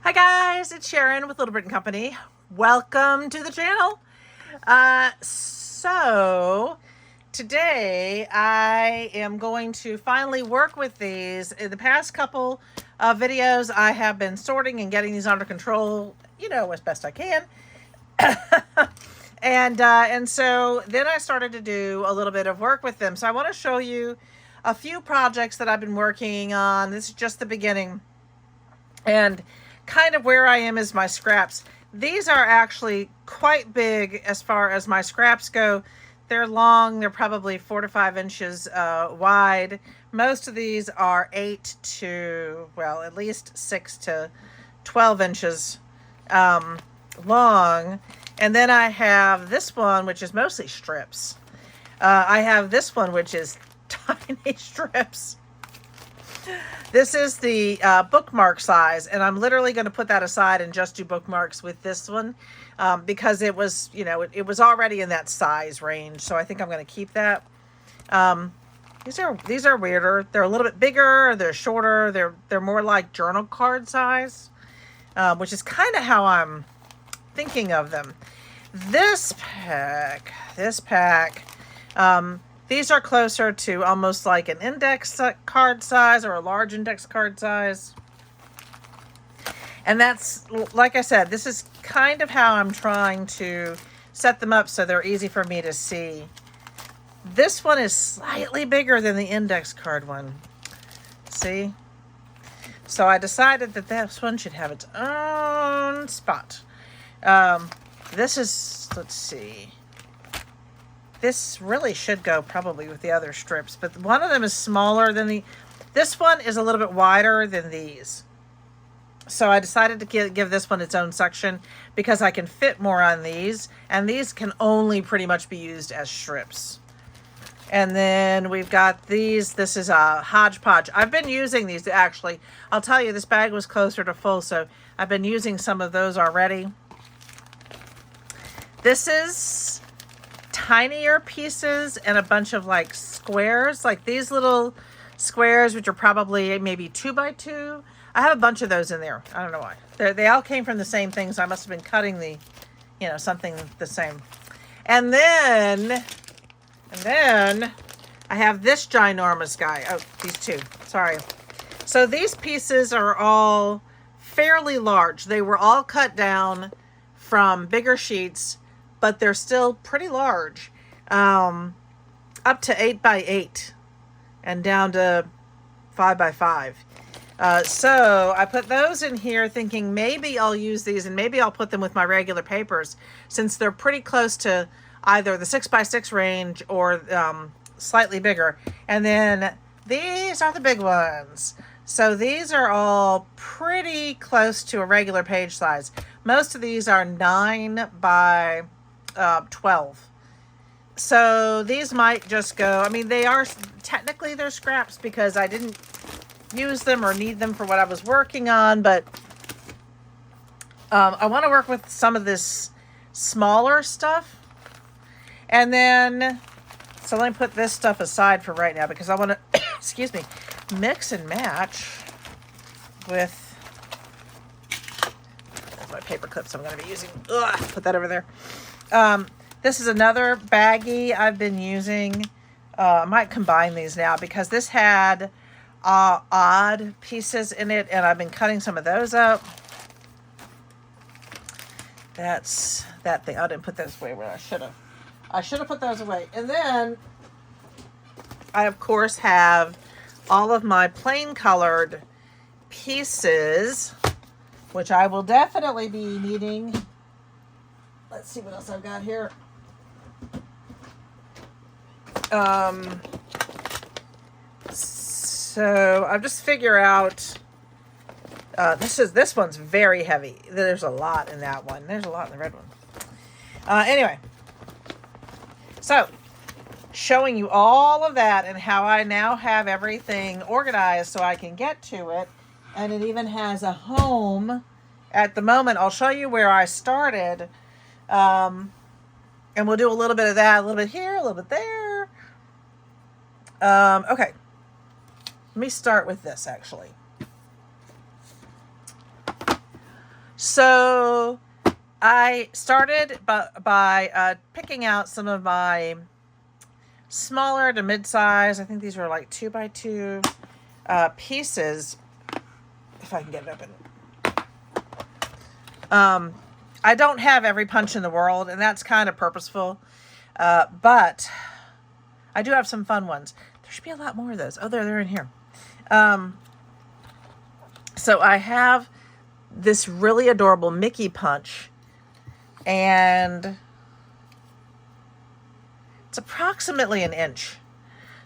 Hi guys, it's Sharon with Little Britain Company. Welcome to the channel. So today I am going to finally work with these. In the past couple of videos, I have been sorting and getting these under control, as best I can. And so then I started to do a little bit of work with them. So I want to show you a few projects that I've been working on. This is just the beginning. And kind of where I am is my scraps. These are actually quite big as far as my scraps go. They're long. They're probably 4 to 5 inches wide. Most of these are 8 to, well, at least 6 to 12 inches long. And then I have this one, which is mostly strips. I have this one, which is tiny strips. This is the bookmark size, and I'm literally going to put that aside and just do bookmarks with this one because it was, it was already in that size range. So I think I'm going to keep that. These are weirder. They're a little bit bigger. They're shorter. They're more like journal card size, which is kind of how I'm thinking of them. This pack. These are closer to almost like an index card size or a large index card size. And that's, like I said, this is kind of how I'm trying to set them up so they're easy for me to see. This one is slightly bigger than the index card one. See? So I decided that this one should have its own spot. This is, let's see. This really should go probably with the other strips, but one of them is smaller than this one is a little bit wider than these. So I decided to give this one its own section because I can fit more on these, and these can only pretty much be used as strips. And then we've got these. This is a hodgepodge. I've been using these actually. I'll tell you, this bag was closer to full, so I've been using some of those already. This is tinier pieces and a bunch of like squares, like these little squares, which are probably maybe 2 by 2. I have a bunch of those in there. I don't know why. They all came from the same thing, so I must have been cutting the, something the same. And then I have this ginormous guy. Oh, these two. Sorry. So these pieces are all fairly large. They were all cut down from bigger sheets, but they're still pretty large, up to 8 by 8 and down to 5 by 5. So I put those in here thinking maybe I'll use these and maybe I'll put them with my regular papers since they're pretty close to either the 6 by 6 range or slightly bigger. And then these are the big ones. So these are all pretty close to a regular page size. Most of these are 9 by 12. So these might just go, they are technically they're scraps because I didn't use them or need them for what I was working on, but I want to work with some of this smaller stuff. And then, so let me put this stuff aside for right now because I want to, excuse me, mix and match with my paper clips I'm going to be using. Ugh, put that over there. This is another baggie I've been using. I might combine these now because this had odd pieces in it, and I've been cutting some of those up. That's that thing. I didn't put those away where I should have. I should have put those away. And then I, of course, have all of my plain colored pieces, which I will definitely be needing. Let's see what else I've got here. So I'll just figure out, this one's very heavy. There's a lot in that one. There's a lot in the red one. Anyway, so showing you all of that and how I now have everything organized so I can get to it. And it even has a home at the moment. I'll show you where I started. And we'll do a little bit of that, a little bit here, a little bit there. Okay. Let me start with this, actually. So I started by picking out some of my smaller to mid-size. I think these were like 2x2 pieces. If I can get it open. I don't have every punch in the world, and that's kind of purposeful. But I do have some fun ones. There should be a lot more of those. Oh, they're in here. So I have this really adorable Mickey punch, and it's approximately an inch.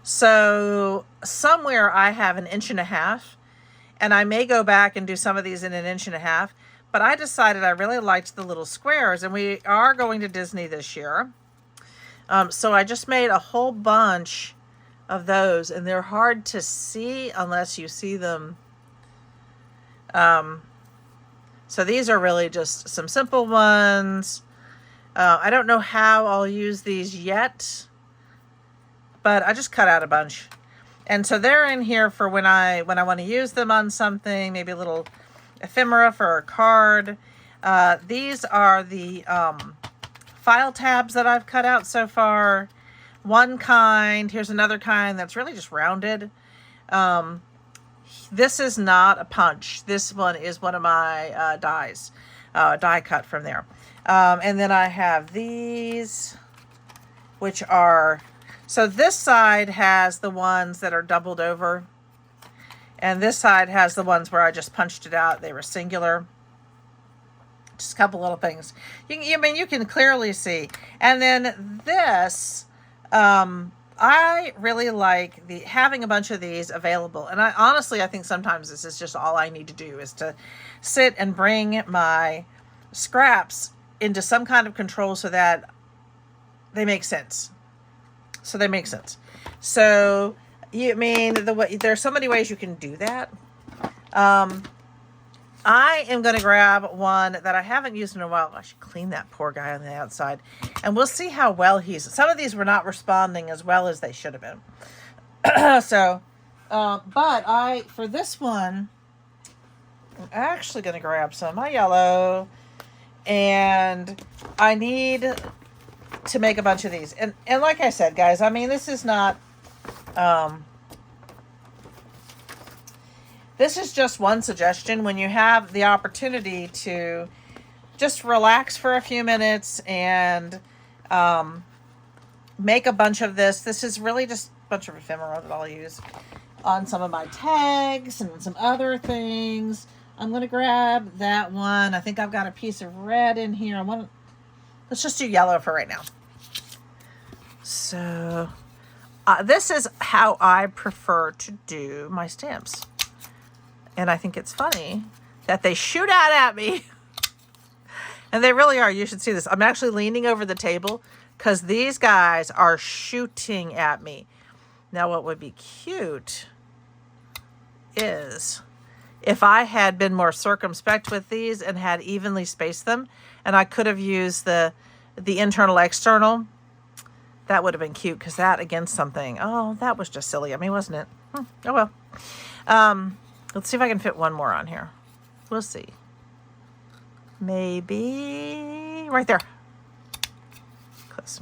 So somewhere I have an inch and a half, and I may go back and do some of these in an inch and a half, but I decided I really liked the little squares, and we are going to Disney this year. So I just made a whole bunch of those, and they're hard to see unless you see them. So these are really just some simple ones. I don't know how I'll use these yet, but I just cut out a bunch. And so they're in here for when I want to use them on something, maybe a little ephemera for a card. These are the file tabs that I've cut out so far. One kind, here's another kind that's really just rounded. This is not a punch. This one is one of my dies, die cut from there. And then I have these, which are, so this side has the ones that are doubled over, and this side has the ones where I just punched it out. They were singular. Just a couple little things. You can clearly see. And then this, I really like having a bunch of these available. And I think sometimes this is just all I need to do is to sit and bring my scraps into some kind of control so that they make sense. So there's so many ways you can do that. I am going to grab one that I haven't used in a while. I should clean that poor guy on the outside. And we'll see how well some of these were not responding as well as they should have been. But for this one, I'm actually going to grab some of my yellow. And I need to make a bunch of these. And like I said, guys, this is not... This is just one suggestion when you have the opportunity to just relax for a few minutes and make a bunch of this. This is really just a bunch of ephemera that I'll use on some of my tags and some other things. I'm going to grab that one. I think I've got a piece of red in here. Let's just do yellow for right now. So this is how I prefer to do my stamps. And I think it's funny that they shoot out at me. And they really are. You should see this. I'm actually leaning over the table because these guys are shooting at me. Now, what would be cute is if I had been more circumspect with these and had evenly spaced them, and I could have used the internal external, that would have been cute because that against something. Oh, that was just silly. Wasn't it? Oh, well. Let's see if I can fit one more on here. We'll see. Maybe right there. Close.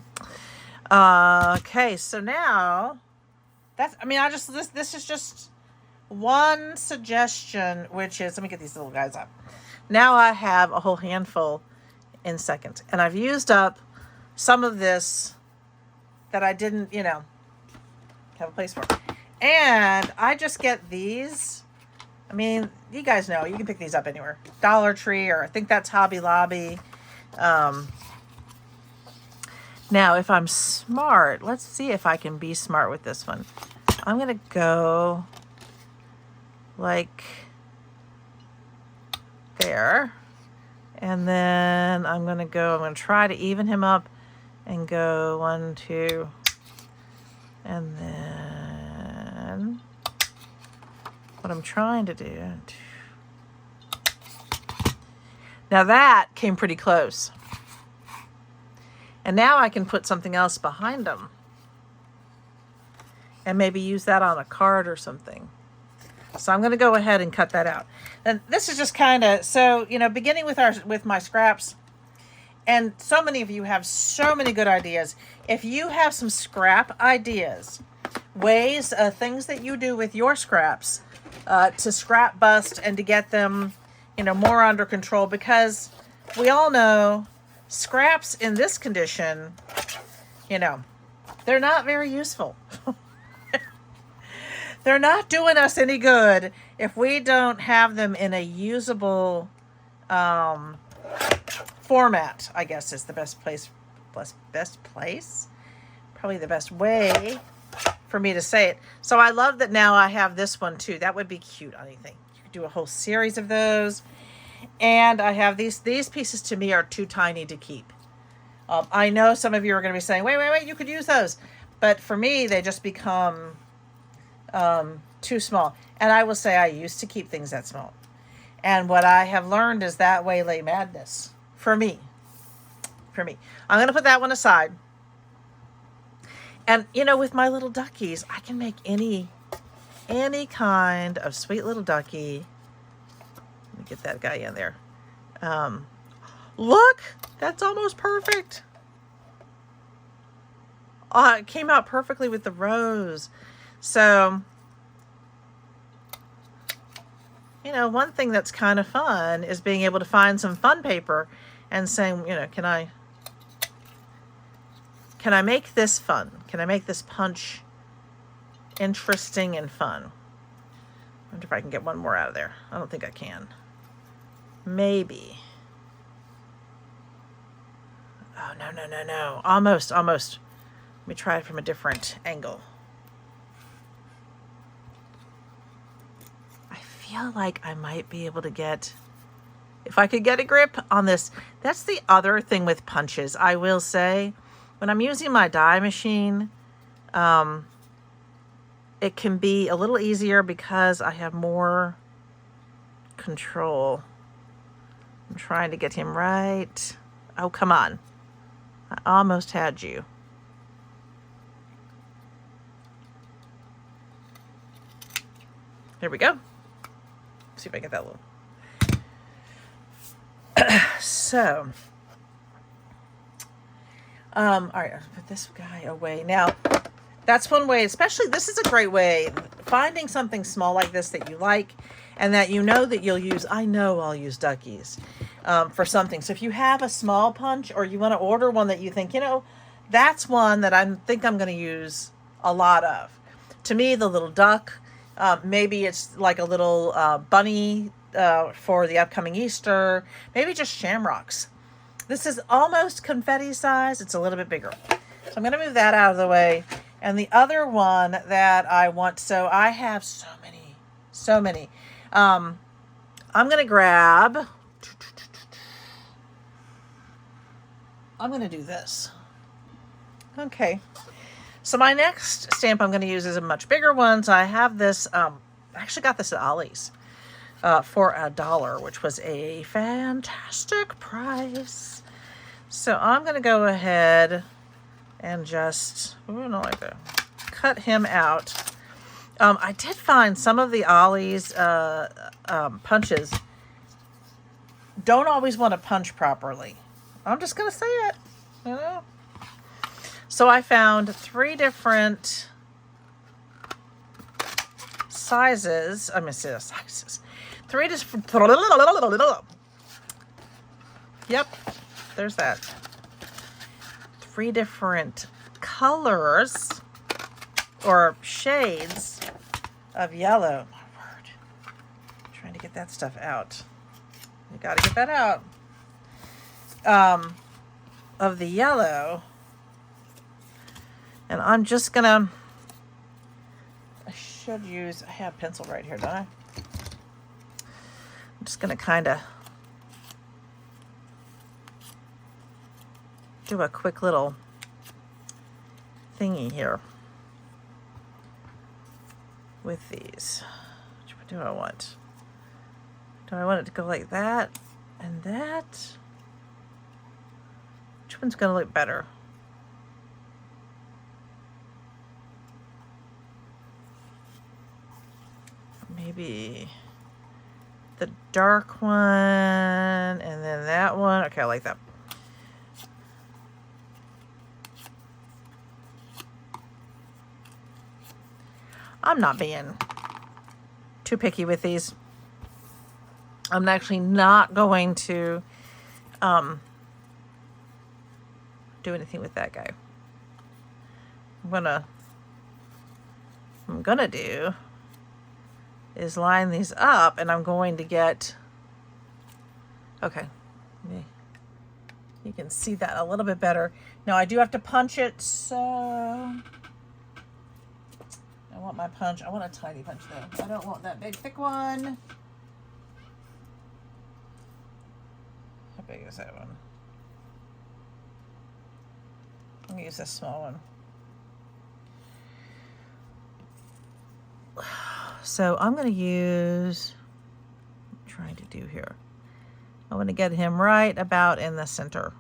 Okay, so now this is just one suggestion, which is, let me get these little guys up. Now I have a whole handful in seconds, and I've used up some of this that I didn't, have a place for. And I just get these. You guys know, you can pick these up anywhere. Dollar Tree, or I think that's Hobby Lobby. Now, if I'm smart, let's see if I can be smart with this one. I'm going to go like there. And then I'm going to try to even him up and go 1, 2, and then what I'm trying to do. Now that came pretty close. And now I can put something else behind them. And maybe use that on a card or something. So I'm going to go ahead and cut that out. And this is just kind of, so, you know, beginning with my scraps, and so many of you have so many good ideas. If you have some scrap ideas, ways, things that you do with your scraps to scrap bust and to get them, you know, more under control, because we all know scraps in this condition, you know, they're not very useful. They're not doing us any good if we don't have them in a usable format, I guess is the best place, probably the best way for me to say it. So I love that now I have this one too. That would be cute on anything. You could do a whole series of those. And I have these pieces, to me, are too tiny to keep. I know some of you are going to be saying, wait, you could use those. But for me, they just become too small. And I will say I used to keep things that small. And what I have learned is that way lay madness. For me. I'm going to put that one aside. And, you know, with my little duckies, I can make any kind of sweet little ducky. Let me get that guy in there. Look, that's almost perfect. It came out perfectly with the rose. So, you know, one thing that's kind of fun is being able to find some fun paper and saying, you know, can I make this fun? Can I make this punch interesting and fun? I wonder if I can get one more out of there. I don't think I can. Maybe. Oh, no. Almost. Let me try it from a different angle. I feel like I might be able to get, if I could get a grip on this. That's the other thing with punches. I will say, when I'm using my die machine, it can be a little easier because I have more control. I'm trying to get him right. Oh, come on. I almost had you. There we go. See if I get that little. So, all right, I'll put this guy away. Now, that's one way, especially, this is a great way, finding something small like this that you like and that you know that you'll use. I know I'll use duckies for something. So if you have a small punch or you want to order one that you think, you know, that's one that I think I'm going to use a lot of. To me, the little duck, maybe it's like a little bunny for the upcoming Easter, maybe just shamrocks. This is almost confetti size. It's a little bit bigger. So I'm going to move that out of the way. And the other one that I want, so I have so many. I'm going to grab, I'm going to do this. Okay. So my next stamp I'm going to use is a much bigger one. So I have this, I actually got this at Ollie's for $1, which was a fantastic price. So I'm going to go ahead and just, cut him out. I did find some of the Ollie's punches don't always want to punch properly. I'm just going to say it, you know. So I found 3 different sizes. I'm going to say the sizes. 3 different. Yep, there's that. 3 different colors or shades of yellow. My word. I'm trying to get that stuff out. You got to get that out. Of the yellow. And I'm just gonna, I have a pencil right here, don't I? I'm just gonna kind of do a quick little thingy here with these. Which one do I want? Do I want it to go like that and that? Which one's gonna look better? maybe the dark one, and then that one. Okay, I like that. I'm not being too picky with these. I'm actually not going to do anything with that guy. I'm gonna do is line these up, and I'm going to get, okay, you can see that a little bit better. Now I do have to punch it, so I want my punch. I want a tiny punch though. I don't want that big thick one. How big is that one? I'm gonna use this small one. So I'm going to use, what I'm trying to do here. I want to get him right about in the center.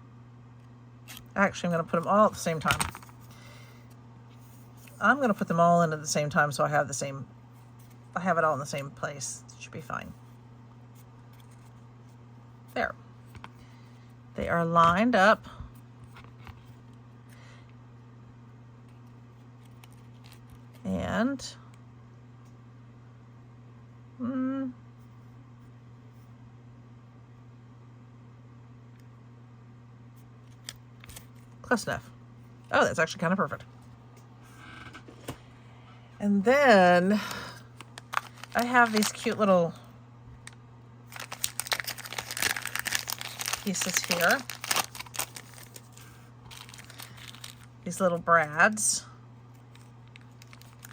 Actually, I'm going to put them all at the same time. I'm going to put them all in at the same time so I have it all in the same place. It should be fine. There. They are lined up. And close enough. Oh, that's actually kind of perfect. And then I have these cute little pieces here. These little brads.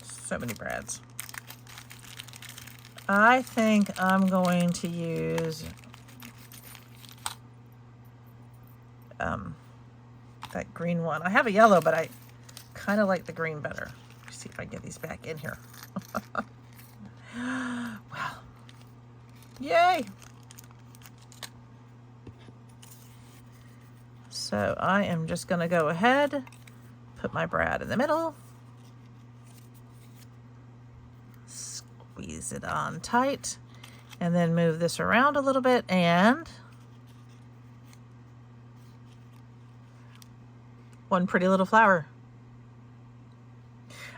So many brads. I think I'm going to use that green one. I have a yellow, but I kind of like the green better. Let's see if I can get these back in here. Wow. Yay! So I am just going to go ahead, put my brad in the middle. Squeeze it on tight, and then move this around a little bit, and one pretty little flower.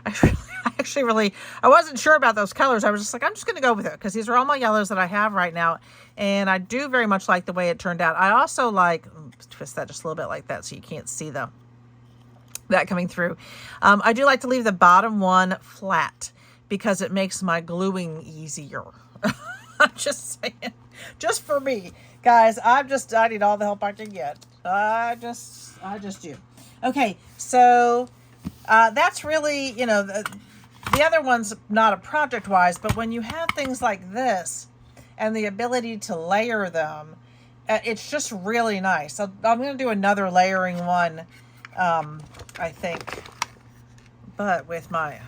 I wasn't sure about those colors. I was just like, I'm just going to go with it because these are all my yellows that I have right now, and I do very much like the way it turned out. I also like, twist that just a little bit like that so you can't see that coming through. I do like to leave the bottom one flat, because it makes my gluing easier. I'm just saying, just for me, guys. I need all the help I can get. I just do. Okay, so that's really, the other one's not a project wise, but when you have things like this and the ability to layer them, it's just really nice. So I'm going to do another layering one, I think, but with my.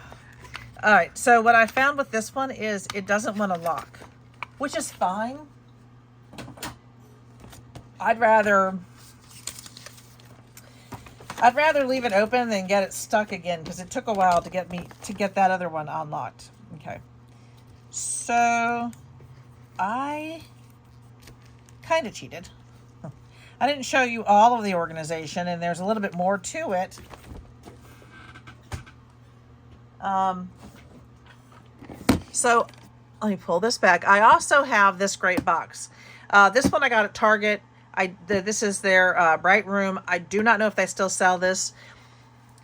All right, so what I found with this one is it doesn't want to lock, which is fine. I'd rather leave it open than get it stuck again, because it took a while to get that other one unlocked. Okay, so I kind of cheated. I didn't show you all of the organization, and there's a little bit more to it. So let me pull this back. I also have this great box. This one I got at Target. This is their Bright Room. I do not know if they still sell this.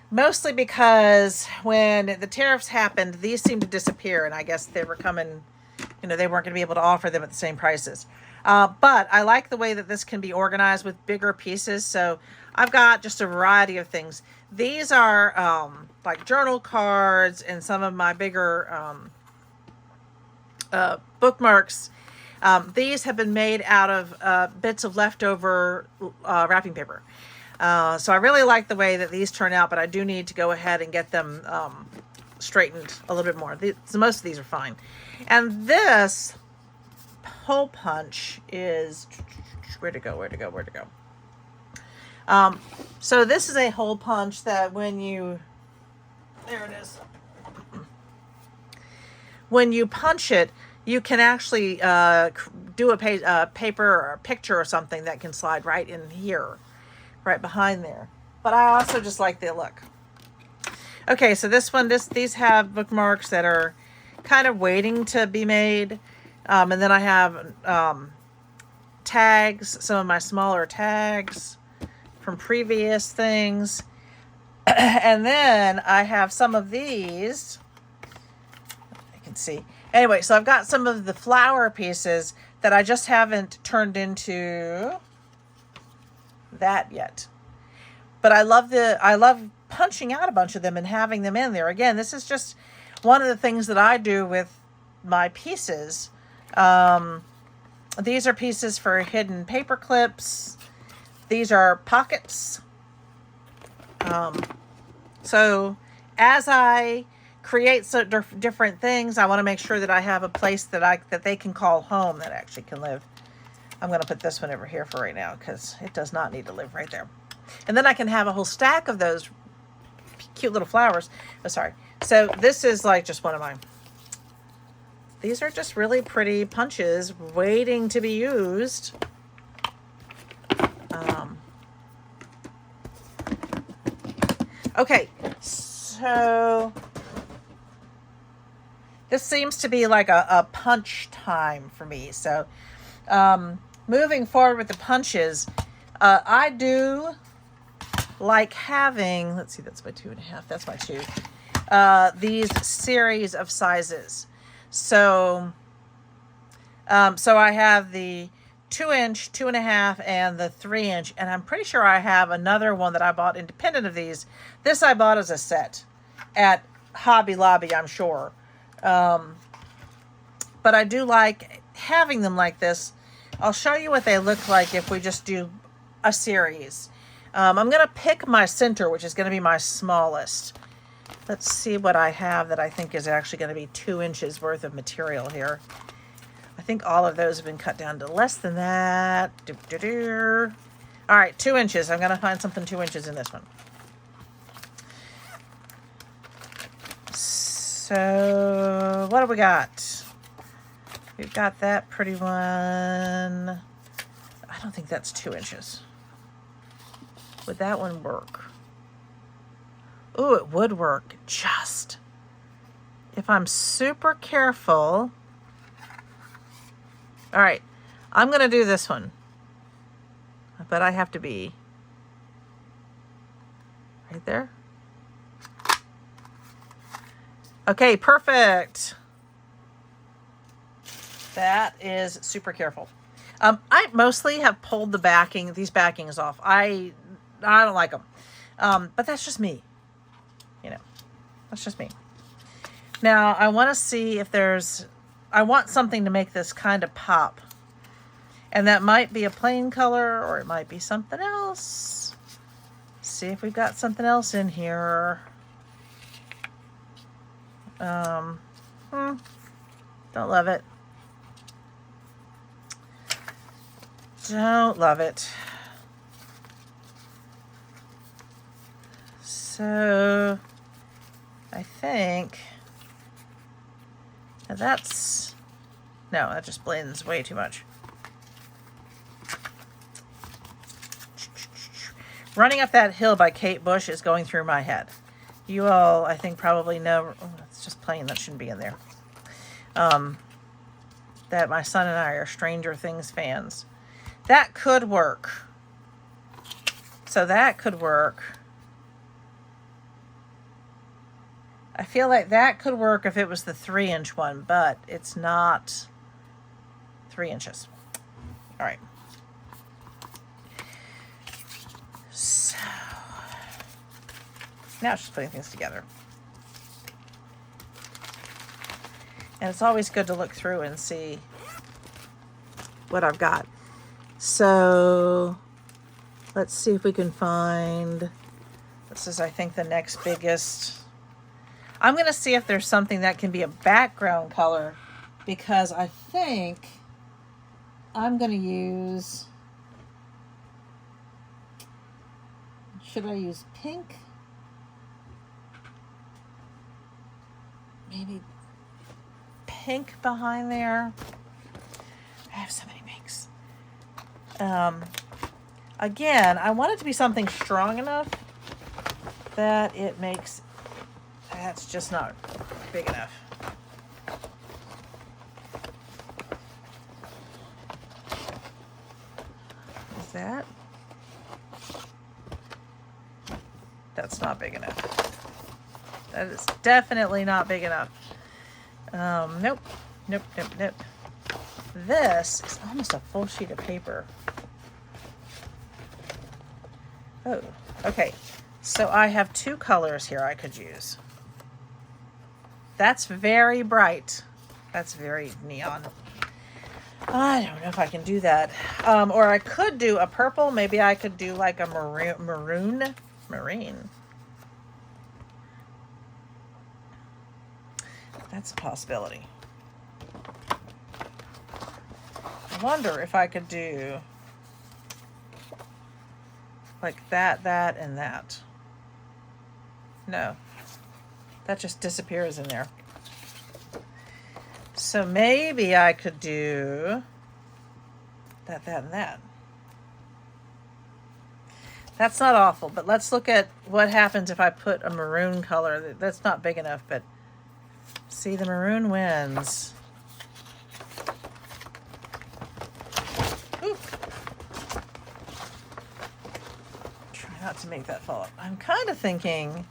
Mostly because when the tariffs happened, these seemed to disappear, and I guess they were coming, they weren't going to be able to offer them at the same prices. But I like the way that this can be organized with bigger pieces. So I've got just a variety of things. These are like journal cards and some of my bigger bookmarks. These have been made out of bits of leftover wrapping paper. So I really like the way that these turn out, but I do need to go ahead and get them straightened a little bit more. Most of these are fine. And this hole punch is, where'd it go? So this is a hole punch that there it is. When you punch it, you can actually do a paper or a picture or something that can slide right in here, right behind there. But I also just like the look. Okay, so these have bookmarks that are kind of waiting to be made. And then I have tags, some of my smaller tags from previous things. And then I have some of these. You can see. Anyway, so I've got some of the flower pieces that I just haven't turned into that yet. But I love punching out a bunch of them and having them in there. Again, this is just one of the things that I do with my pieces. These are pieces for hidden paper clips. These are pockets. So as I create different things, I want to make sure that I have a place that they can call home, that actually can live. I'm going to put this one over here for right now because it does not need to live right there. And then I can have a whole stack of those cute little flowers. Oh, sorry. So this is like just one of mine. These are just really pretty punches waiting to be used. Okay, so this seems to be like a punch time for me. So moving forward with the punches, I do like having, let's see, that's my 2.5, that's my 2, these series of sizes. So so I have the 2-inch, 2.5, and the 3-inch, and I'm pretty sure I have another one that I bought independent of these. This I bought as a set at Hobby Lobby, I'm sure. But I do like having them like this. I'll show you what they look like if we just do a series. I'm going to pick my center, which is going to be my smallest. Let's see what I have that I think is actually going to be 2 inches worth of material here. I think all of those have been cut down to less than that. All right, 2 inches. I'm going to find something 2 inches in this one. So what do we got? We've got that pretty one. I don't think that's 2 inches. Would that one work? Ooh, it would work, just if I'm super careful. All right, I'm going to do this one, but I have to be right there. Okay, perfect. That is super careful. I mostly have pulled these backings off. I don't like them, but that's just me. You know, that's just me. Now I want to see if I want something to make this kind of pop. And that might be a plain color or it might be something else. See if we've got something else in here. Don't love it. Don't love it. So I think that just blends way too much. Running Up That Hill by Kate Bush is going through my head. You all, I think, probably know, it's just plain, that shouldn't be in there. That my son and I are Stranger Things fans. That could work. So that could work. I feel like that could work if it was the 3-inch one, but it's not 3 inches. All right. So now it's just putting things together. And it's always good to look through and see what I've got. So let's see if we can find, this is, I think, the next biggest. I'm going to see if there's something that can be a background color, because I think I'm going to use, should I use pink? Maybe pink behind there. I have so many pinks. Again, I want it to be something strong enough that it makes, that's just not big enough. Is that? That's not big enough. That is definitely not big enough. Nope. Nope, nope, nope. This is almost a full sheet of paper. Oh, okay. So I have two colors here I could use. That's very bright. That's very neon. I don't know if I can do that. Or I could do a purple. Maybe I could do like a maroon. That's a possibility. I wonder if I could do like that, and that. No, that just disappears in there. So maybe I could do that, and that. That's not awful, but let's look at what happens if I put a maroon color. That's not big enough, but see, the maroon wins. Ooh. Try not to make that fall. I'm kind of thinking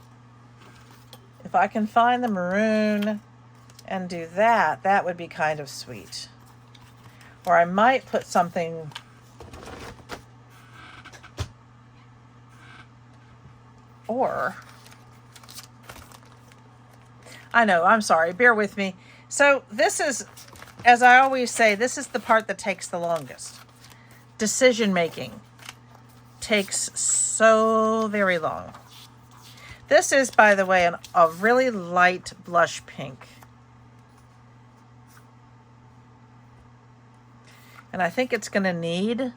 if I can find the maroon and do that, that would be kind of sweet. Or I might put something, or I know, I'm sorry, bear with me. So this is, as I always say, this is the part that takes the longest. Decision making takes so very long. This is, by the way, a really light blush pink. And I think it's going to need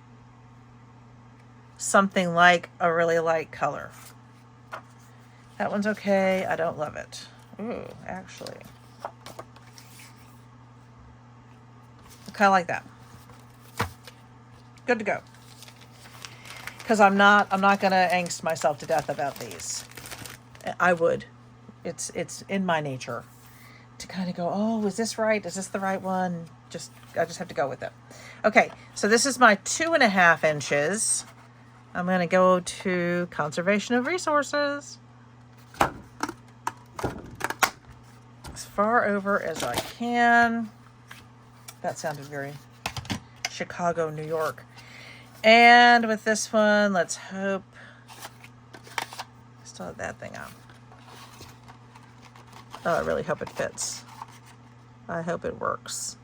something like a really light color. That one's okay. I don't love it. Ooh, actually. I kind of like that. Good to go. Because I'm not going to angst myself to death about these. I would. It's in my nature to kind of go, oh, is this right? Is this the right one? I just have to go with it. Okay, so this is my 2.5 inches. I'm going to go to conservation of resources. As far over as I can. That sounded very Chicago, New York. And with this one, let's hope. I still have that thing on. Oh, I really hope it fits. I hope it works.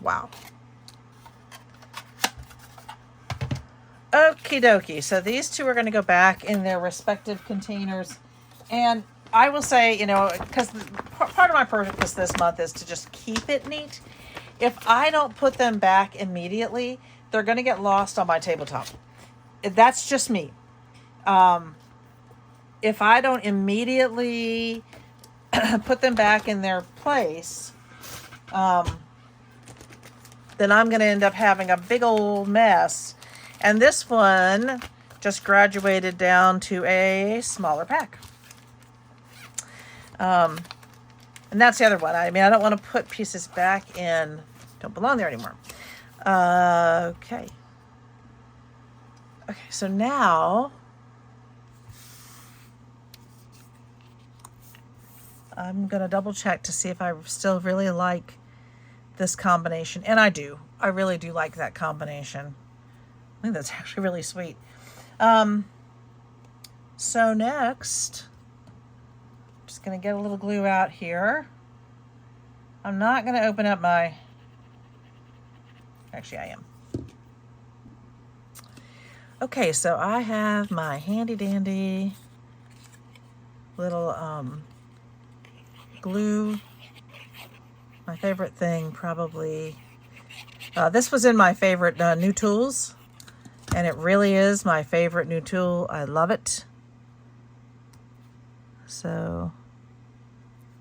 Wow. Okie dokie. So these two are going to go back in their respective containers. And I will say, because part of my purpose this month is to just keep it neat. If I don't put them back immediately, they're going to get lost on my tabletop. That's just me. If I don't immediately put them back in their place, then I'm going to end up having a big old mess. And this one just graduated down to a smaller pack. And that's the other one. I mean, I don't want to put pieces back in, don't belong there anymore. Okay. Okay, so now I'm going to double check to see if I still really like this combination. And I do. I really do like that combination. I think that's actually really sweet. So next, I'm just going to get a little glue out here. I'm not going to open up my... Actually, I am. Okay, so I have my handy dandy little glue. My favorite thing probably, this was in my favorite new tools And it really is my favorite new tool. I love it. So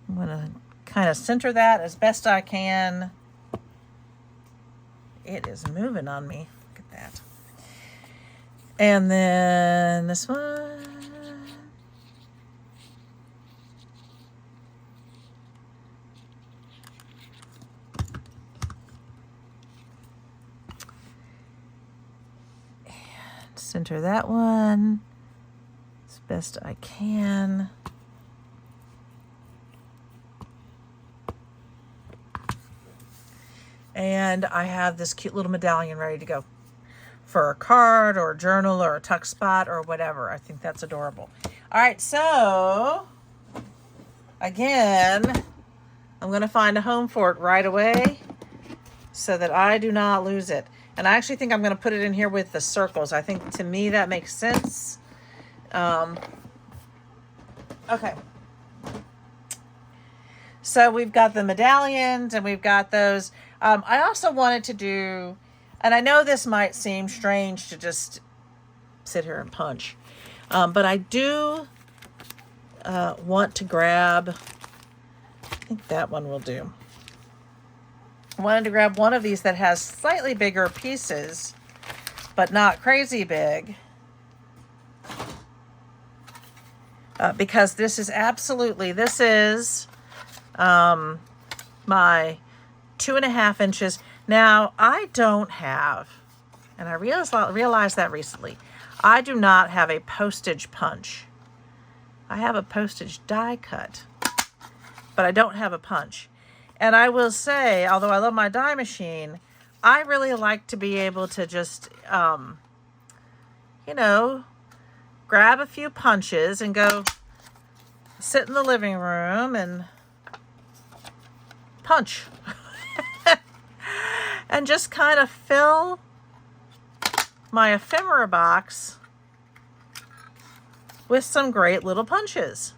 I'm going to kind of center that as best I can. It is moving on me. Look at that. And then this one. And center that one as best I can. And I have this cute little medallion ready to go for a card or a journal or a tuck spot or whatever. I think that's adorable. All right, so again, I'm going to find a home for it right away so that I do not lose it. And I actually think I'm going to put it in here with the circles. I think to me that makes sense. Okay. So we've got the medallions and we've got those. I also wanted to do, and I know this might seem strange to just sit here and punch, but I do want to grab, I think that one will do. I wanted to grab one of these that has slightly bigger pieces, but not crazy big. Because this is absolutely, this is my 2.5 inches. Now, I don't have, and I realized that recently, I do not have a postage punch. I have a postage die cut, but I don't have a punch. And I will say, although I love my die machine, I really like to be able to just, you know, grab a few punches and go sit in the living room and punch. And just kind of fill my ephemera box with some great little punches.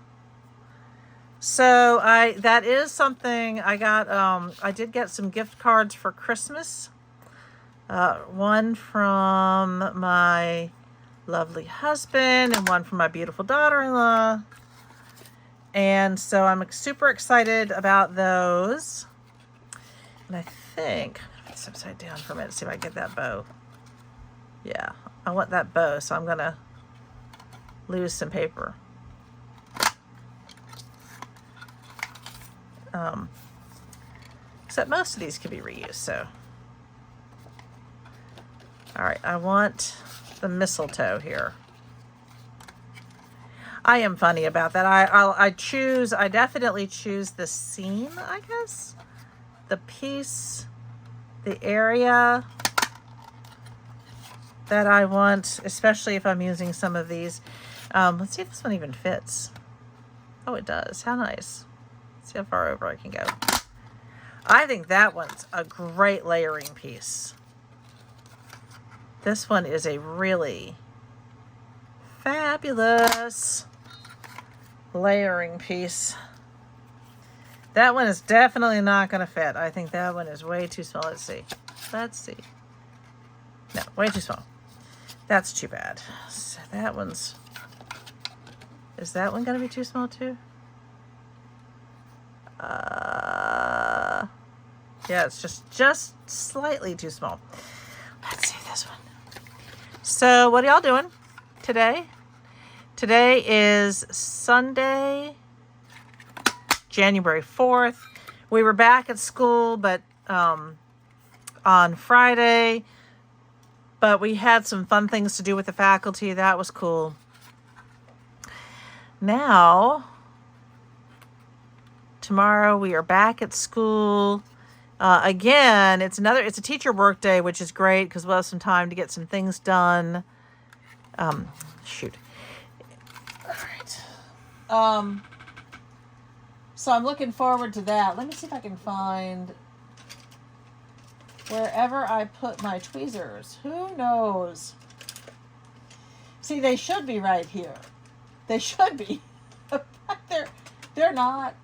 So that is something I got. I did get some gift cards for Christmas. One from my lovely husband and one from my beautiful daughter-in-law. And so I'm super excited about those. And I think, I'm going to put this upside down for a minute, see if I can get that bow. Yeah, I want that bow, so I'm going to lose some paper. Except most of these can be reused, so. All right, I want the mistletoe here. I am funny about that. I definitely choose the scene, I guess. The piece, the area that I want, especially if I'm using some of these. Let's see if this one even fits. Oh, it does. How nice. Let's see how far over I can go. I think that one's a great layering piece. This one is a really fabulous layering piece. That one is definitely not going to fit. I think that one is way too small. Let's see. Let's see. No, way too small. That's too bad. So that one's... Is that one going to be too small too? Yeah, it's just slightly too small. Let's see this one. So what are y'all doing today? Today is Sunday, January 4th. We were back at school, but on Friday, but we had some fun things to do with the faculty. That was cool. Now, tomorrow we are back at school. Again, it's a teacher work day, which is great because we'll have some time to get some things done. Shoot. All right. So I'm looking forward to that. Let me see if I can find wherever I put my tweezers. Who knows? See, they should be right here. They should be. But they're not.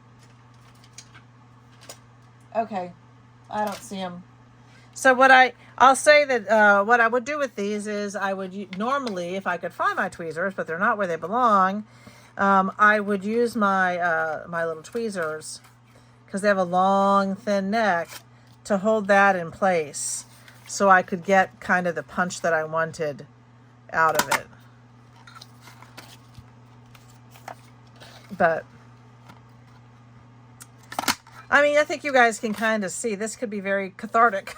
Okay. I don't see them. So I'll say that what I would do with these is I would normally, if I could find my tweezers, but they're not where they belong, I would use my my little tweezers, because they have a long, thin neck, to hold that in place so I could get kind of the punch that I wanted out of it. But I mean, I think you guys can kind of see this could be very cathartic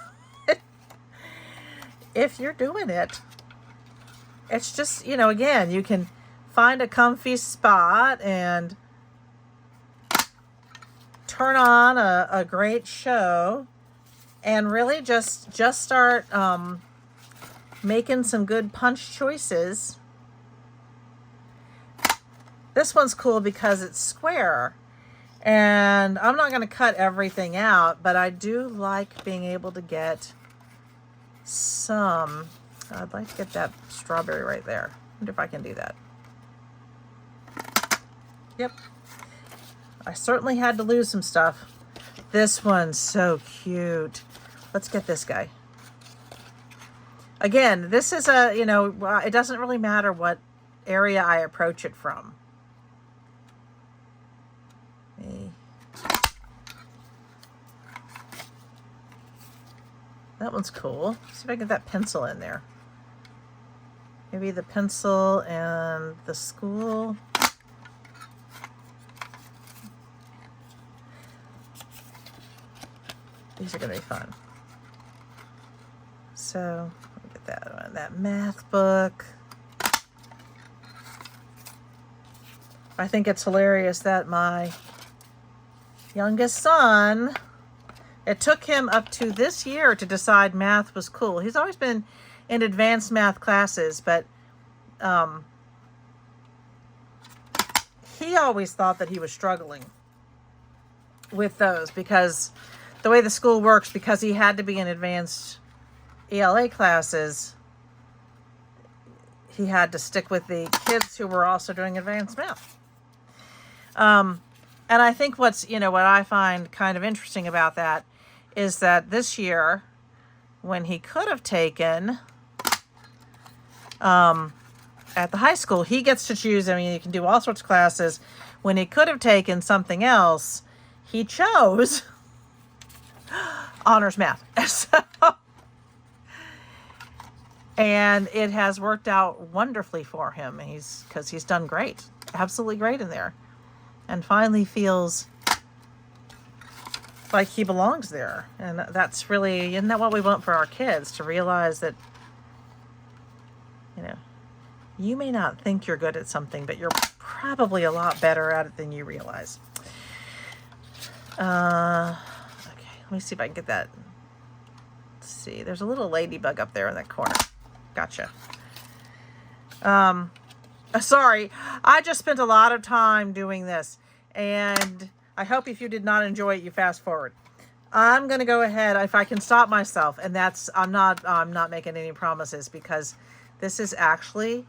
if you're doing it. It's just, you know, again, you can find a comfy spot and turn on a great show and really just start making some good punch choices. This one's cool because it's square. And I'm not going to cut everything out, but I do like being able to get some. I'd like to get that strawberry right there. I wonder if I can do that. Yep. I certainly had to lose some stuff. This one's so cute. Let's get this guy. Again, this is a, you know, it doesn't really matter what area I approach it from. That one's cool. See if I can get that pencil in there. Maybe the pencil and the school. These are going to be fun. So, let me get that one. That math book. I think it's hilarious that my youngest son, it took him up to this year to decide math was cool. He's always been in advanced math classes, but he always thought that he was struggling with those because the way the school works, because he had to be in advanced ELA classes, he had to stick with the kids who were also doing advanced math. And I think what's, you know, what I find kind of interesting about that is that this year, when he could have taken at the high school, he gets to choose. I mean, you can do all sorts of classes. When he could have taken something else, he chose honors math. And it has worked out wonderfully for him. Because he's done great, absolutely great in there, and finally feels like he belongs there. And that's really, isn't that what we want for our kids? To realize that, you know, you may not think you're good at something, but you're probably a lot better at it than you realize. Okay, let me see if I can get that. Let's see, there's a little ladybug up there in that corner. Gotcha. Sorry, I just spent a lot of time doing this, and I hope if you did not enjoy it, you fast forward. I'm going to go ahead, if I can stop myself, and that's, I'm not making any promises, because this is actually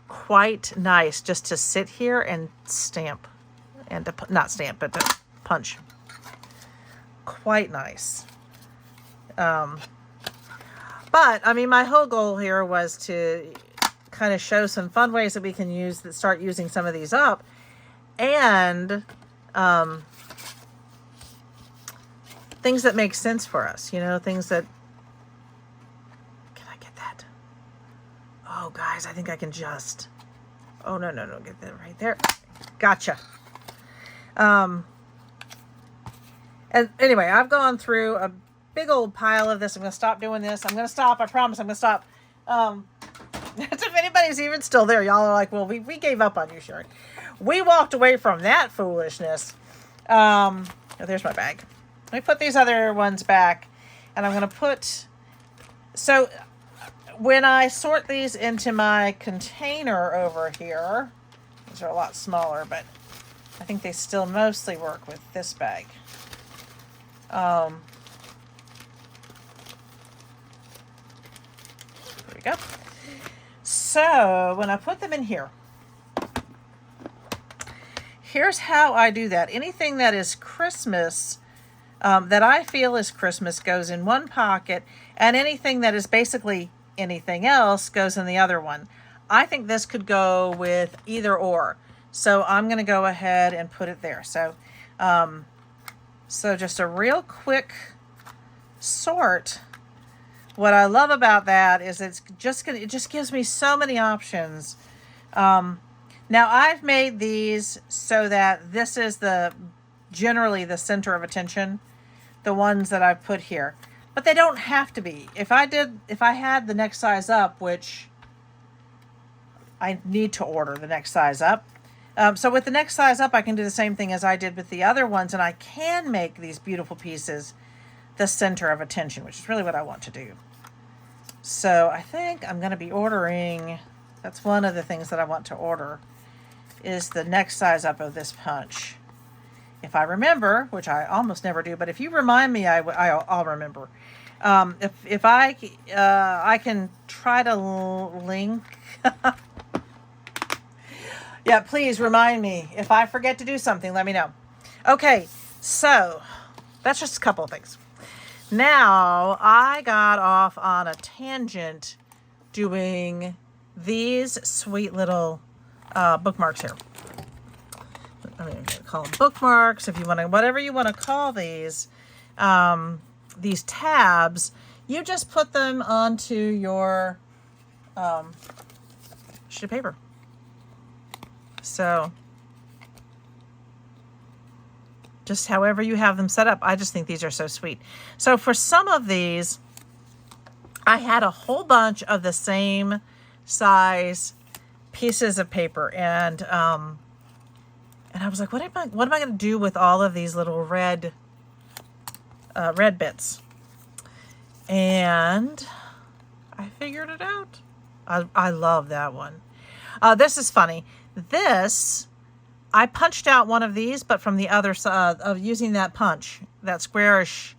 quite nice just to sit here and stamp, and to, not stamp, but to punch. Quite nice. But, I mean, my whole goal here was to kind of show some fun ways that we can use, that start using some of these up, and things that make sense for us, you know, things that, can I get that? Oh, guys, I think I can just, oh, no, get that right there. Gotcha. And anyway, I've gone through a big old pile of this. I'm going to stop doing this. I'm going to stop. I promise I'm going to stop. If anybody's even still there, y'all are like, well, we gave up on you, Sharon. We walked away from that foolishness. Oh, there's my bag. Let me put these other ones back. And I'm going to put... So, when I sort these into my container over here, these are a lot smaller, but I think they still mostly work with this bag. There we go. So when I put them in here, here's how I do that. Anything that is Christmas that I feel is Christmas goes in one pocket, and anything that is basically anything else goes in the other one. I think this could go with either or. So I'm going to go ahead and put it there. So, so just a real quick sort. What I love about that is it just gives me so many options. Now I've made these so that this is generally the center of attention, the ones that I've put here, but they don't have to be. If I had the next size up, which I need to order the next size up. So with the next size up, I can do the same thing as I did with the other ones, and I can make these beautiful pieces the center of attention, which is really what I want to do. So I think I'm going to be ordering, that's one of the things that I want to order, is the next size up of this punch. If I remember, which I almost never do, but if you remind me, I'll remember. If I can try to link. Yeah, please remind me. If I forget to do something, let me know. Okay, so that's just a couple of things. Now, I got off on a tangent doing these sweet little bookmarks here. I mean, I'm gonna call them bookmarks, if you want to, whatever you want to call these tabs. You just put them onto your sheet of paper. So just however you have them set up. I just think these are so sweet. So for some of these, I had a whole bunch of the same size pieces of paper, and I was like, what am I going to do with all of these little red bits? And I figured it out. I love that one. This is funny. This, I punched out one of these, but from the other side of using that punch, that squarish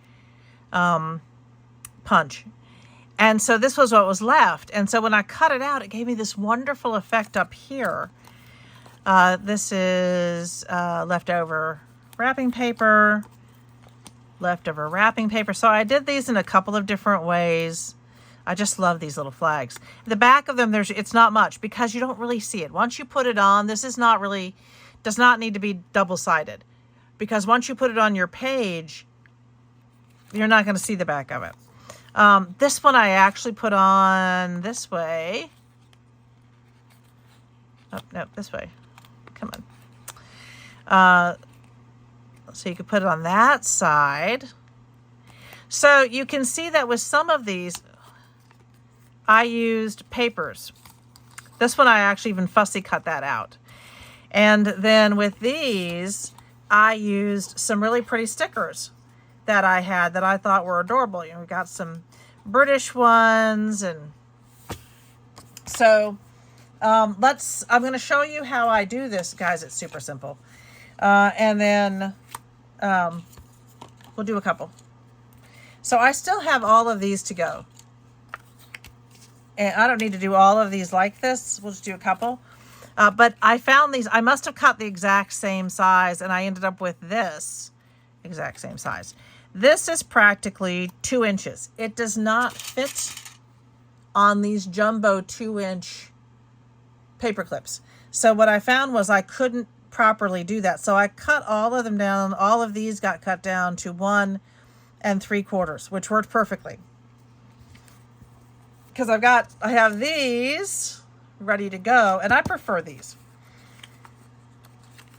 punch. And so this was what was left. And so when I cut it out, it gave me this wonderful effect up here. This is leftover wrapping paper. So I did these in a couple of different ways. I just love these little flags. The back of them, it's not much because you don't really see it. Once you put it on, this is not really, does not need to be double-sided, because once you put it on your page, you're not going to see the back of it. This one I actually put on this way. Oh, no, this way. Come on. So you could put it on that side. So you can see that with some of these, I used papers. This one I actually even fussy cut that out. And then with these, I used some really pretty stickers that I had that I thought were adorable. You know, we got some British ones, and so I'm going to show you how I do this, guys. It's super simple. And then we'll do a couple. So I still have all of these to go. And I don't need to do all of these like this. We'll just do a couple. But I found these. I must have cut the exact same size, and I ended up with this exact same size. This is practically 2 inches. It does not fit on these jumbo 2-inch paper clips. So what I found was I couldn't properly do that. So I cut all of them down. All of these got cut down to 1 3/4, which worked perfectly. Because I have these ready to go, and I prefer these.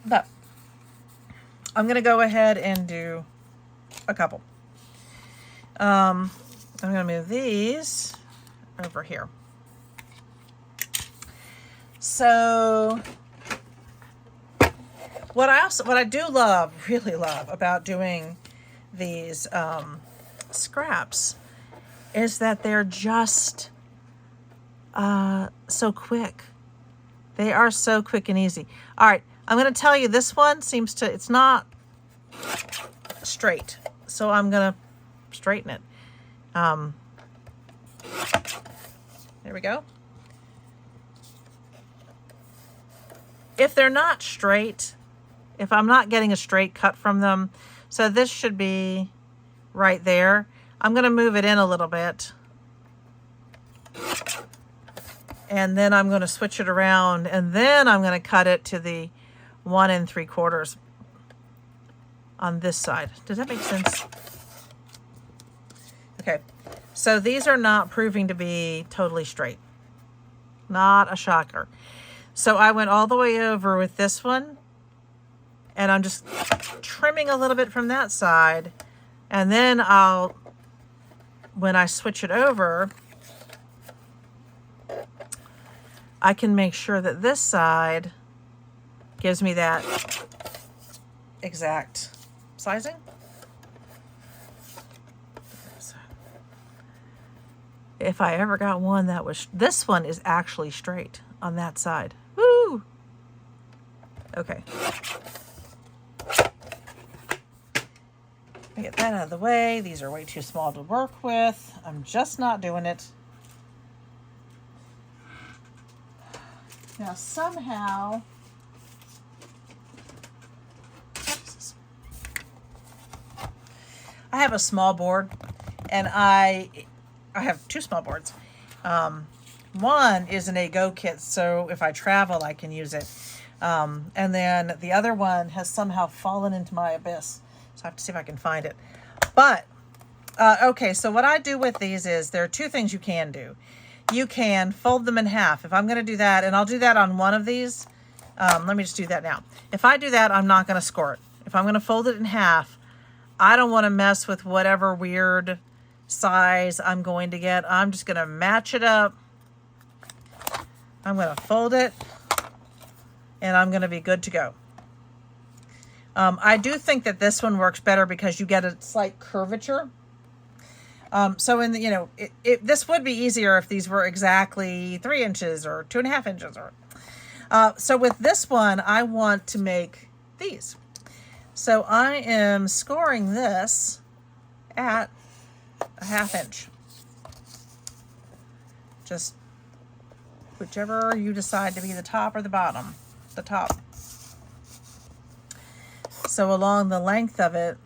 But I'm going to go ahead and do a couple. I'm going to move these over here. So what I do love, really love about doing these scraps is that they're just so quick. They are so quick and easy. All right, I'm going to tell you, this one it's not straight. So I'm going to straighten it. There we go. If they're not straight, if I'm not getting a straight cut from them, So this should be right there. I'm going to move it in a little bit. And then I'm going to switch it around, and then I'm going to cut it to the 1 3/4 on this side. Does that make sense? Okay, so these are not proving to be totally straight. Not a shocker. So I went all the way over with this one, and I'm just trimming a little bit from that side, and then when I switch it over, I can make sure that this side gives me that exact sizing. If I ever got one that was, this one is actually straight on that side. Woo! Okay. Get that out of the way. These are way too small to work with. I'm just not doing it. Now somehow, I have a small board, and I have 2 small boards. One is an A-Go kit, so if I travel, I can use it. And then the other one has somehow fallen into my abyss, so I have to see if I can find it. But, okay, so what I do with these is, there are 2 things you can do. You can fold them in half. If I'm going to do that, and I'll do that on one of these, let me just do that now. If I do that, I'm not going to score it. If I'm going to fold it in half, I don't want to mess with whatever weird size I'm going to get. I'm just going to match it up. I'm going to fold it, and I'm going to be good to go. I do think that this one works better because you get a slight curvature. So in the, this would be easier if these were exactly 3 inches or 2.5 inches. So with this one, I want to make these. So I am scoring this at a 1/2 inch. Just whichever you decide to be the top or the bottom. The top. So along the length of it,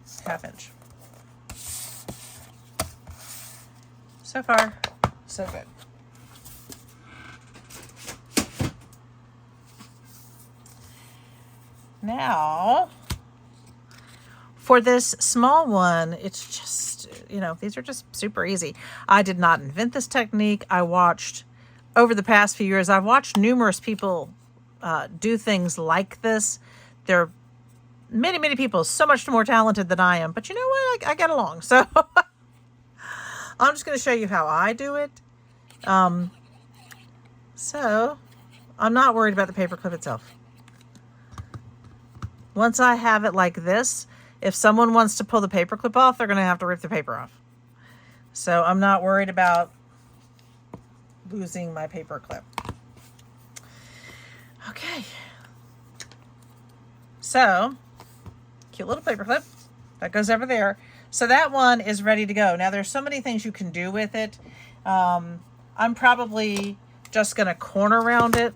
1/2 inch. So far, so good. Now, for this small one, it's just, these are just super easy. I did not invent this technique. I watched, over the past few years, I've watched numerous people do things like this. There are many, many people so much more talented than I am. But you know what? I get along. So I'm just going to show you how I do it. So I'm not worried about the paperclip itself. Once I have it like this, if someone wants to pull the paperclip off, they're going to have to rip the paper off. So I'm not worried about losing my paperclip. Okay. So, cute little paperclip. That goes over there. So that one is ready to go. Now there's so many things you can do with it. I'm probably just going to corner round it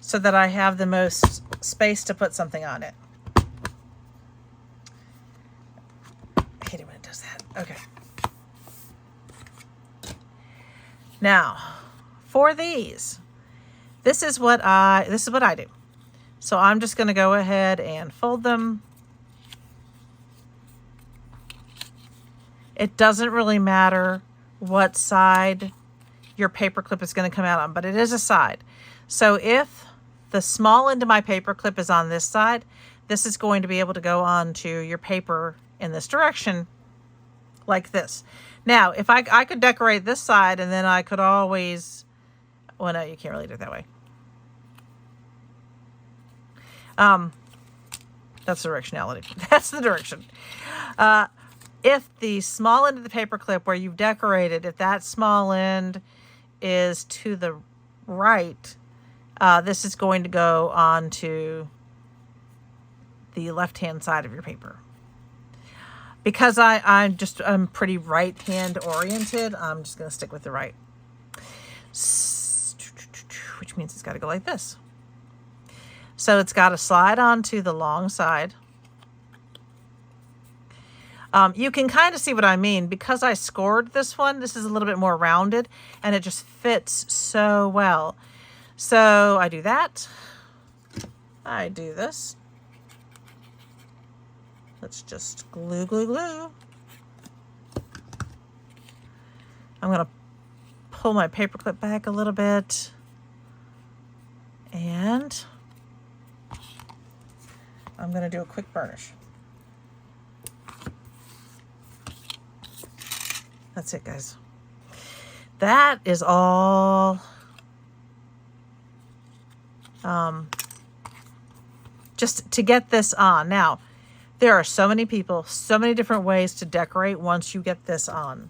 so that I have the most space to put something on it. I hate it when it does that. Okay. Now, for these, this is what I do. So I'm just going to go ahead and fold them. It doesn't really matter what side your paperclip is going to come out on, but it is a side. So if the small end of my paperclip is on this side, this is going to be able to go onto your paper in this direction, like this. Now, if I could decorate this side, and then I could always, well, no, you can't really do it that way. That's the directionality. That's the direction. If the small end of the paperclip where you've decorated, if that small end is to the right, this is going to go onto the left-hand side of your paper. Because I'm pretty right-hand oriented, I'm just going to stick with the right. Which means it's got to go like this. So it's got to slide onto the long side. You can kind of see what I mean because I scored this one. This is a little bit more rounded and it just fits so well. So I do that. I do this. Let's just glue, glue, glue. I'm going to pull my paper clip back a little bit. And I'm going to do a quick burnish. That's it, guys. That is all just to get this on. Now, there are so many people, so many different ways to decorate once you get this on.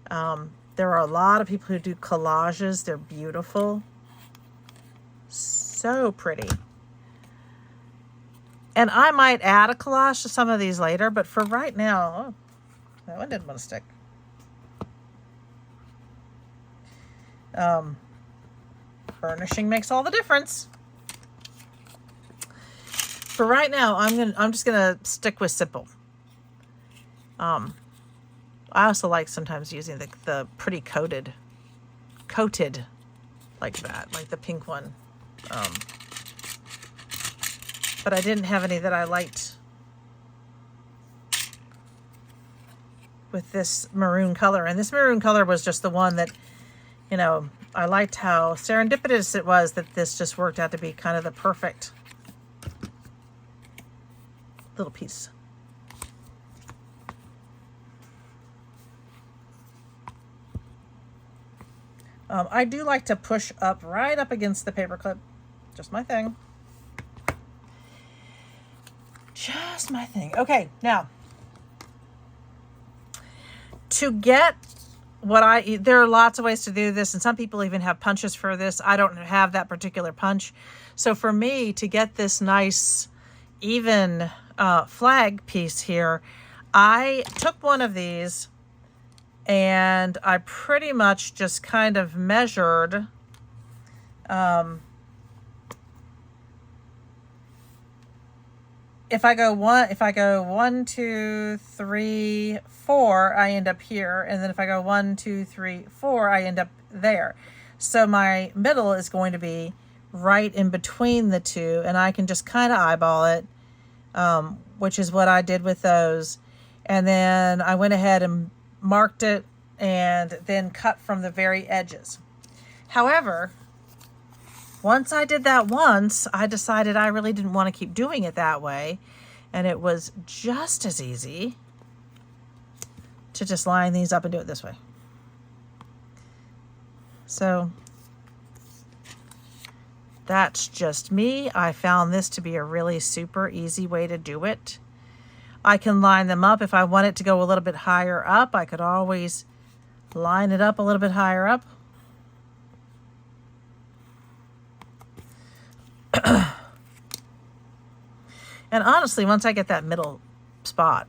There are a lot of people who do collages. They're beautiful. So pretty. And I might add a collage to some of these later, but for right now, oh, that one didn't want to stick. Burnishing makes all the difference. For right now, I'm just gonna stick with simple. I also like sometimes using the pretty coated like that, like the pink one. But I didn't have any that I liked with this maroon color, and this maroon color was just the one that, you know, I liked how serendipitous it was that this just worked out to be kind of the perfect little piece. I do like to push up right up against the paper clip. Just my thing. Just my thing. Okay, now to get what there are lots of ways to do this, and some people even have punches for this. I don't have that particular punch. So for me to get this nice even flag piece here, I took one of these and I pretty much just kind of measured if I go 1, 2, 3, 4, I end up here. And then if I go 1, 2, 3, 4, I end up there. So my middle is going to be right in between the two, and I can just kind of eyeball it, which is what I did with those. And then I went ahead and marked it and then cut from the very edges. However, once I did that once, I decided I really didn't want to keep doing it that way. And it was just as easy to just line these up and do it this way. So that's just me. I found this to be a really super easy way to do it. I can line them up. If I want it to go a little bit higher up, I could always line it up a little bit higher up. And honestly, once I get that middle spot.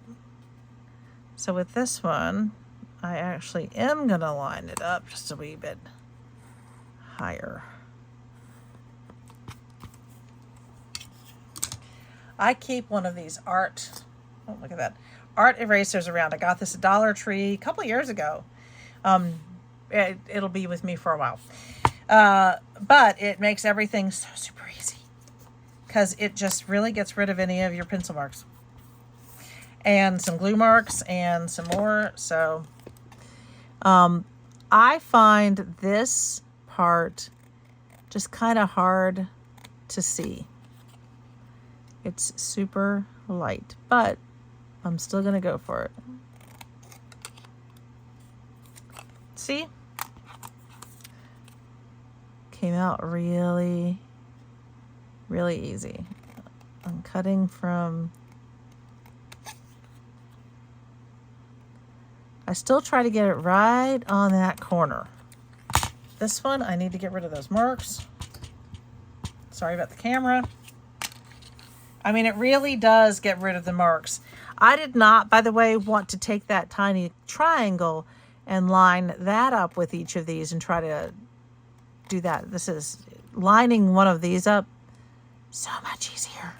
So with this one, I actually am going to line it up just a wee bit higher. I keep one of these art erasers around. I got this at Dollar Tree a couple years ago. It'll be with me for a while. But it makes everything so super easy, because it just really gets rid of any of your pencil marks and some glue marks and some more. So I find this part just kind of hard to see. It's super light, but I'm still going to go for it. See? Came out really, really easy. I'm cutting from... I still try to get it right on that corner. This one, I need to get rid of those marks. Sorry about the camera. I mean, it really does get rid of the marks. I did not, by the way, want to take that tiny triangle and line that up with each of these and try to do that. This is lining one of these up so much easier.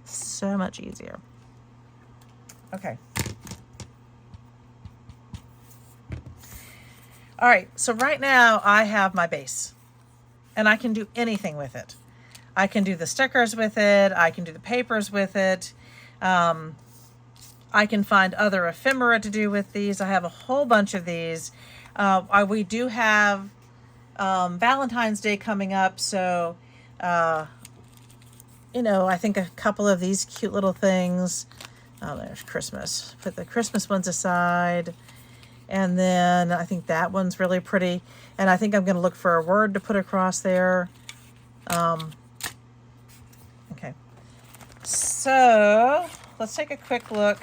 So much easier. Okay. All right, so right now I have my base and I can do anything with it. I can do the stickers with it. I can do the papers with it. I can find other ephemera to do with these. I have a whole bunch of these. We do have Valentine's Day coming up, so you know, I think a couple of these cute little things. Oh, there's Christmas. Put the Christmas ones aside. And then I think that one's really pretty. And I think I'm going to look for a word to put across there. Okay. So let's take a quick look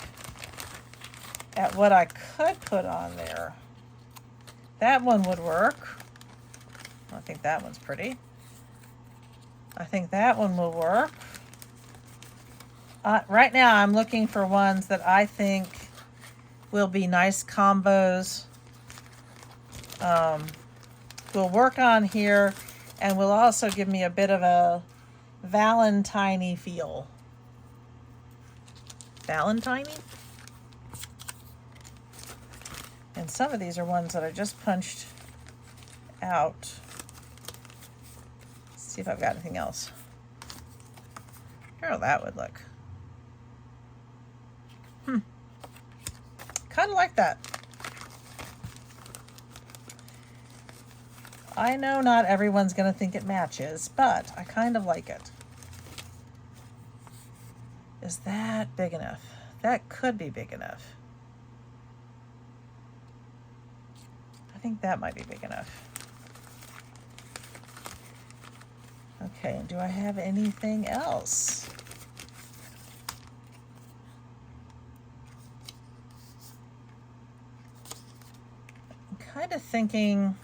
at what I could put on there. That one would work. I think that one's pretty. I think that one will work. Right now I'm looking for ones that I think will be nice combos. Will work on here and will also give me a bit of a Valentine-y feel. Valentine-y? And some of these are ones that I just punched out. Let's see if I've got anything else. Oh, that would look. Kind of like that. I know not everyone's going to think it matches, but I kind of like it. Is that big enough? That could be big enough. I think that might be big enough. Okay, do I have anything else? I'm kind of thinking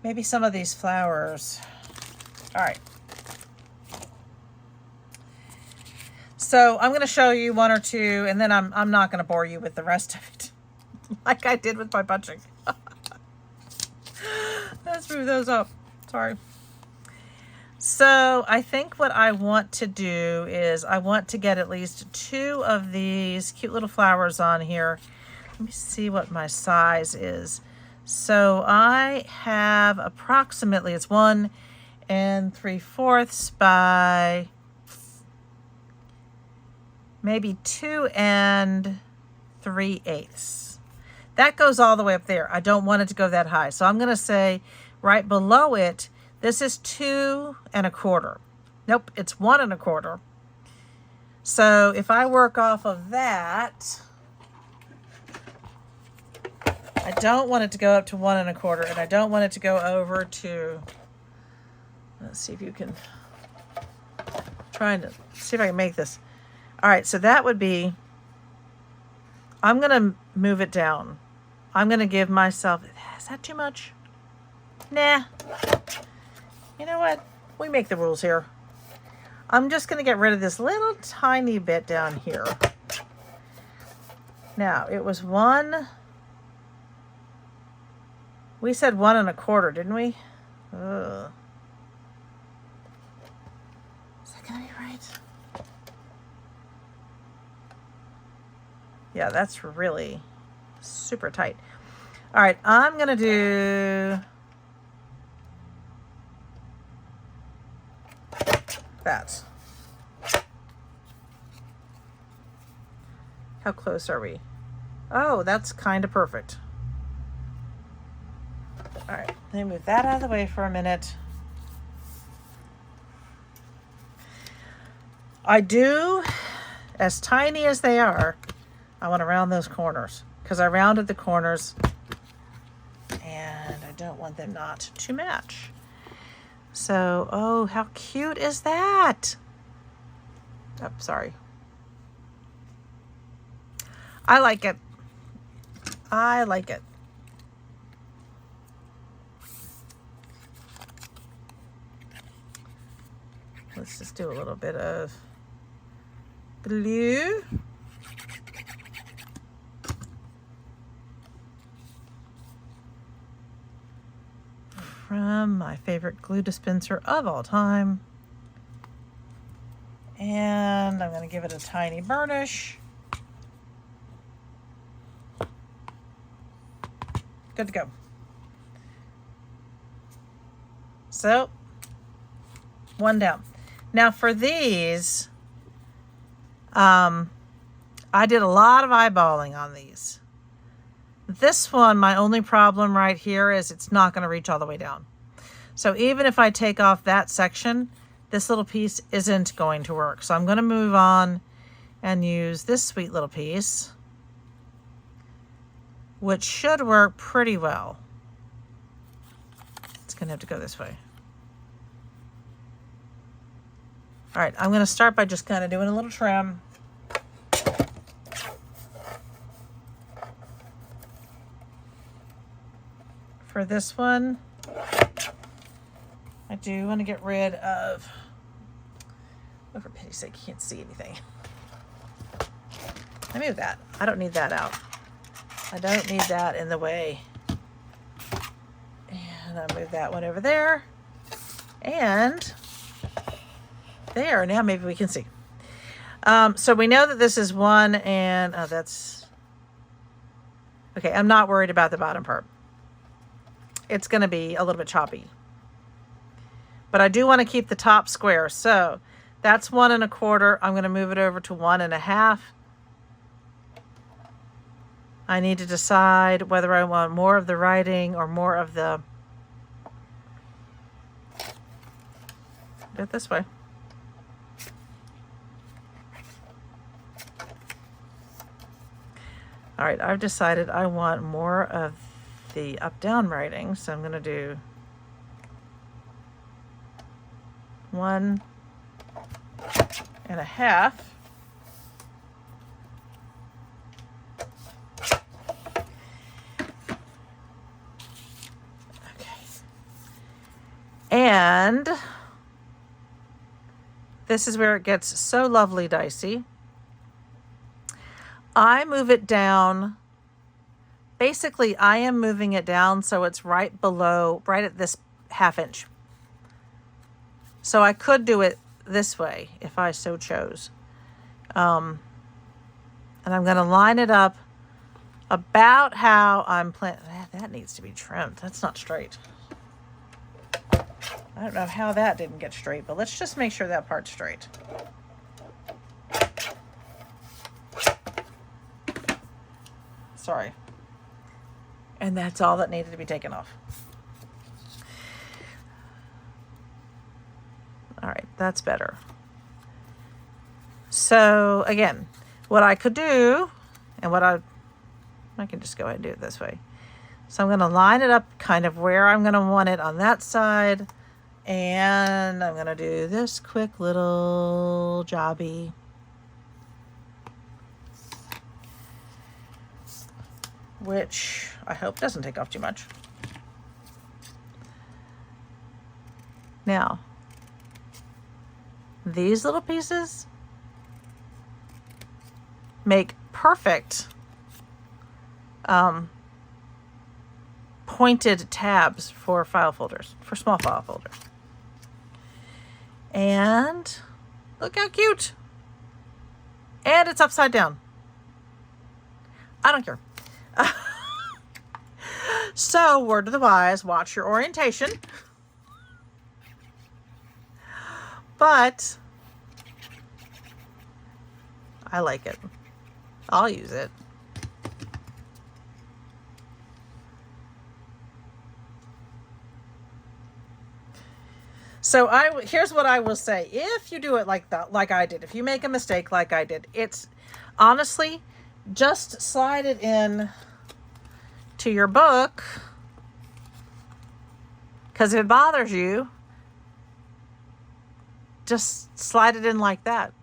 maybe some of these flowers. All right. So I'm going to show you one or two, and then I'm not going to bore you with the rest of it, like I did with my bunching. Let's move those up. Sorry. So I think what I want to do is I want to get at least 2 of these cute little flowers on here. Let me see what my size is. So I have approximately, it's 1 3/4 by maybe 2 3/8. That goes all the way up there. I don't want it to go that high. So I'm going to say right below it, this is 2 1/4. Nope, it's 1 1/4. So if I work off of that, I don't want it to go up to 1 1/4, and I don't want it to go over to, let's see if you can, trying to see if I can make this. All right, so that would be, I'm going to move it down. I'm going to give myself, is that too much? Nah. You know what? We make the rules here. I'm just going to get rid of this little tiny bit down here. Now, it was 1, we said 1 1/4, didn't we? Ugh. Is that going to be right? Yeah, that's really super tight. All right, I'm going to do that. How close are we? Oh, that's kind of perfect. All right, let me move that out of the way for a minute. I do, as tiny as they are, I want to round those corners because I rounded the corners and I don't want them not to match. So, oh, how cute is that? Oh, sorry. I like it. I like it. Let's just do a little bit of blue. From my favorite glue dispenser of all time. And I'm going to give it a tiny burnish. Good to go. So, one down. Now for these, I did a lot of eyeballing on these. This one, my only problem right here is it's not going to reach all the way down. So even if I take off that section, this little piece isn't going to work. So I'm going to move on and use this sweet little piece, which should work pretty well. It's going to have to go this way. All right, I'm going to start by just kind of doing a little trim. For this one, I do want to get rid of, oh, for pity's sake, you can't see anything. I move that. I don't need that out. I don't need that in the way. And I'll move that one over there. And there, now maybe we can see. So we know that this is one, and oh, that's, okay, I'm not worried about the bottom part. It's going to be a little bit choppy. But I do want to keep the top square. So that's 1 1/4. I'm going to move it over to 1 1/2. I need to decide whether I want more of the writing or more of the, do it this way. All right, I've decided I want more of the up-down writing, so I'm going to do 1 1/2. Okay. And this is where it gets so lovely dicey. I move it down. Basically, I am moving it down so it's right below, right at this 1/2 inch. So I could do it this way if I so chose. And I'm going to line it up about how I'm planning. That needs to be trimmed. That's not straight. I don't know how that didn't get straight, but let's just make sure that part's straight. Sorry. And that's all that needed to be taken off. All right, that's better. So again, what I could do, and what I can just go ahead and do it this way. So I'm going to line it up kind of where I'm going to want it on that side. And I'm going to do this quick little jobby. Which I hope doesn't take off too much. Now, these little pieces make perfect pointed tabs for file folders, for small file folders. And look how cute. And it's upside down. I don't care. So, word to the wise, watch your orientation. But I like it. I'll use it. So here's what I will say. If you do it like that, like I did, if you make a mistake like I did, it's honestly just slide it in to your book, because if it bothers you, just slide it in like that.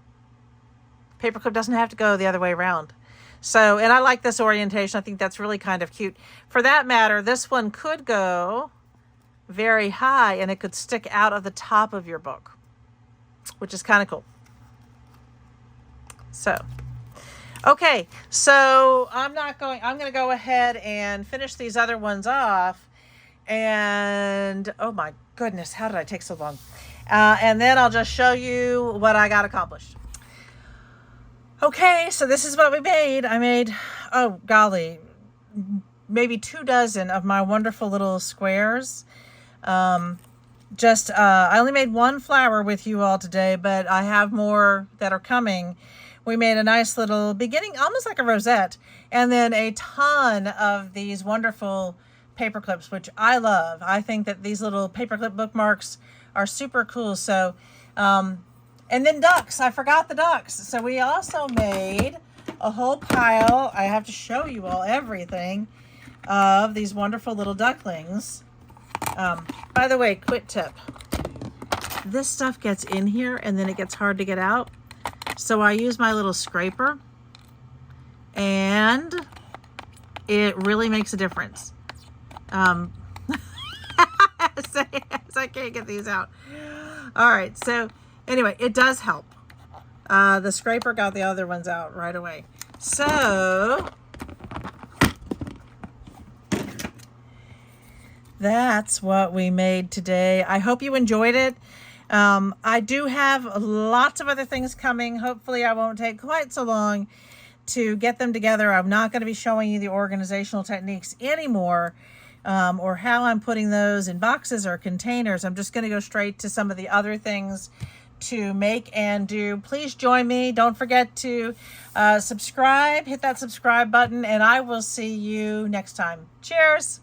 Paperclip doesn't have to go the other way around. So, and I like this orientation. I think that's really kind of cute. For that matter, this one could go very high and it could stick out of the top of your book, which is kind of cool. So, okay, so I'm going to go ahead and finish these other ones off. And oh my goodness, how did I take so long? And then I'll just show you what I got accomplished. Okay, so this is what we made. I made, oh golly, maybe 24 of my wonderful little squares. I only made one flower with you all today, but I have more that are coming. We made a nice little beginning, almost like a rosette, and then a ton of these wonderful paper clips, which I love. I think that these little paperclip bookmarks are super cool. So, and then ducks. I forgot the ducks. So we also made a whole pile. I have to show you all everything of these wonderful little ducklings. By the way, quick tip. This stuff gets in here and then it gets hard to get out. So I use my little scraper and it really makes a difference. So I can't get these out. All right, so anyway, it does help. The scraper got the other ones out right away. So that's what we made today. I hope you enjoyed it. I do have lots of other things coming. Hopefully I won't take quite so long to get them together. I'm not going to be showing you the organizational techniques anymore, or how I'm putting those in boxes or containers. I'm just going to go straight to some of the other things to make and do. Please join me. Don't forget to subscribe, hit that subscribe button, and I will see you next time. Cheers.